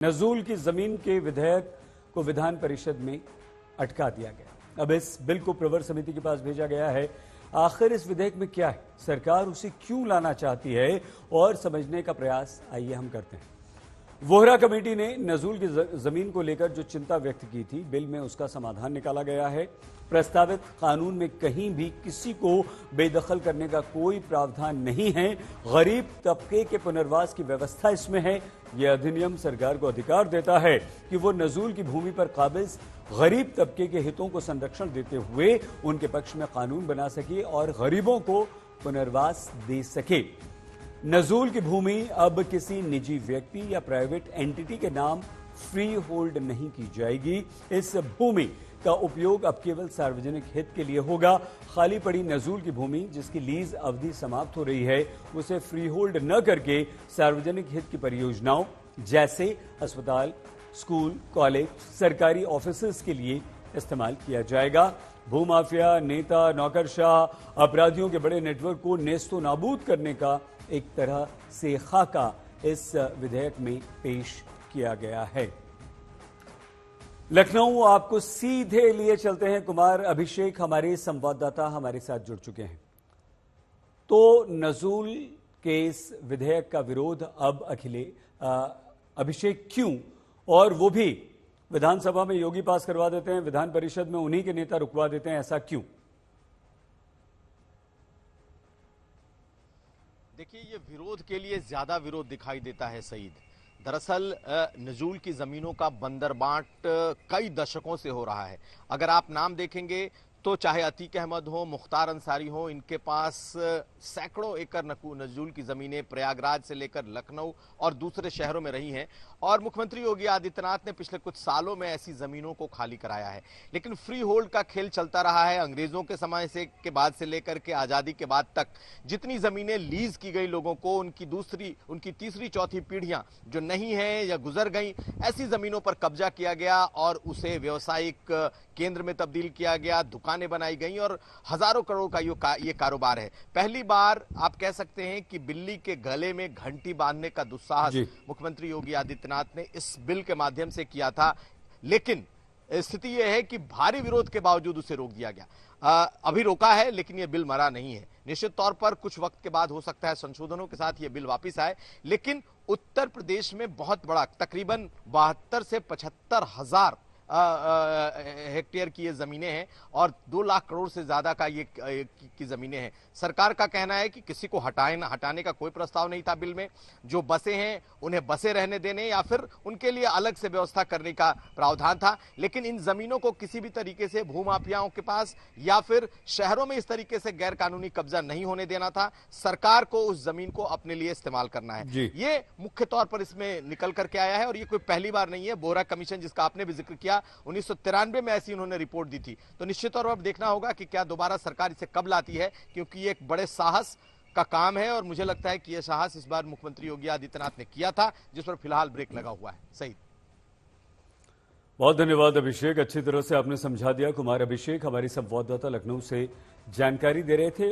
नजूल की जमीन के विधेयक को विधान परिषद में अटका दिया गया। अब इस बिल को प्रवर समिति के पास भेजा गया है। आखिर इस विधेयक में क्या है, सरकार उसे क्यों लाना चाहती है और समझने का प्रयास आइए हम करते हैं। वोहरा कमेटी ने नजूल की जमीन को लेकर जो चिंता व्यक्त की थी, बिल में उसका समाधान निकाला गया है। प्रस्तावित कानून में कहीं भी किसी को बेदखल करने का कोई प्रावधान नहीं है। गरीब तबके के पुनर्वास की व्यवस्था इसमें है। यह अधिनियम सरकार को अधिकार देता है कि वो नजूल की भूमि पर काबिज गरीब तबके के हितों को संरक्षण देते हुए उनके पक्ष में कानून बना सके और गरीबों को पुनर्वास दे सके। नजूल की भूमि अब किसी निजी व्यक्ति या प्राइवेट एंटिटी के नाम फ्री होल्ड नहीं की जाएगी। इस भूमि का उपयोग अब केवल सार्वजनिक हित के लिए होगा। खाली पड़ी नजूल की भूमि जिसकी लीज अवधि समाप्त हो रही है, उसे फ्री होल्ड न करके सार्वजनिक हित की परियोजनाओं जैसे अस्पताल, स्कूल, कॉलेज, सरकारी ऑफिसेज के लिए इस्तेमाल किया जाएगा। भूमाफिया, नेता, नौकरशाह, अपराधियों के बड़े नेटवर्क को नेस्तो नाबूद करने का एक तरह से खाका इस विधेयक में पेश किया गया है। लखनऊ आपको सीधे लिए चलते हैं। कुमार अभिषेक हमारे संवाददाता हमारे साथ जुड़ चुके हैं। तो नजूल के इस विधेयक का विरोध अब अभिषेक क्यों, और वो भी विधानसभा में योगी पास करवा देते हैं, विधान परिषद में उन्हीं के नेता रुकवा देते हैं, ऐसा क्यों? देखिए, ये विरोध के लिए ज्यादा विरोध दिखाई देता है सईद। दरअसल नजूल की जमीनों का बंदरबांट कई दशकों से हो रहा है। अगर आप नाम देखेंगे तो चाहे अतीक अहमद हो, मुख्तार अंसारी हो, इनके पास सैकड़ों एकड़ नजूल की जमीनें प्रयागराज से लेकर लखनऊ और दूसरे शहरों में रही हैं और मुख्यमंत्री योगी आदित्यनाथ ने पिछले कुछ सालों में ऐसी जमीनों को खाली कराया है। लेकिन फ्री होल्ड का खेल चलता रहा है। अंग्रेजों के समय से के बाद से लेकर के आजादी के बाद तक जितनी जमीनें लीज की गई लोगों को, उनकी तीसरी चौथी पीढ़ियां जो नहीं है या गुजर गई, ऐसी जमीनों पर कब्जा किया गया और उसे व्यवसायिक केंद्र में तब्दील किया गया, दुकानें बनाई गई और हजारों करोड़ का ये कारोबार है। पहली बार आप कह सकते हैं कि बिल्ली के गले में घंटी बांधने का दुस्साहस मुख्यमंत्री योगी आदित्यनाथ ने इस बिल के माध्यम से किया था। लेकिन स्थिति यह है कि भारी विरोध के बावजूद उसे रोक दिया गया। अभी रोका है लेकिन यह बिल मरा नहीं है। निश्चित तौर पर कुछ वक्त के बाद हो सकता है संशोधनों के साथ यह बिल वापस आए, लेकिन उत्तर प्रदेश में बहुत बड़ा, तकरीबन 72 से 75 हजार हेक्टेयर की ये जमीनें हैं और 2 लाख करोड़ से ज्यादा का ये की जमीनें हैं। सरकार का कहना है कि किसी को हटाने का कोई प्रस्ताव नहीं था बिल में। जो बसे हैं उन्हें बसे रहने देने या फिर उनके लिए अलग से व्यवस्था करने का प्रावधान था। लेकिन इन जमीनों को किसी भी तरीके से भूमाफियाओं के पास या फिर शहरों में इस तरीके से गैर कानूनी कब्जा नहीं होने देना था। सरकार को उस जमीन को अपने लिए इस्तेमाल करना है। ये मुख्य तौर पर इसमें निकल करके आया है और ये कोई पहली बार नहीं है। बोहरा कमीशन, जिसका आपने भी जिक्र किया, 1993 में ऐसी उन्होंने रिपोर्ट दी थी। तो निश्चित तौर पर देखना होगा कि क्या दोबारा सरकार इसे कब लाती है, क्योंकि ये एक बड़े साहस का काम है और मुझे लगता है कि यह साहस इस बार मुख्यमंत्री योगी आदित्यनाथ ने किया था, जिस पर फिलहाल ब्रेक लगा हुआ है। सही, बहुत धन्यवाद अभिषेक, अच्छी तरह से आपने समझा दिया। कुमार अभिषेक हमारी संवाददाता लखनऊ से जानकारी दे रहे थे।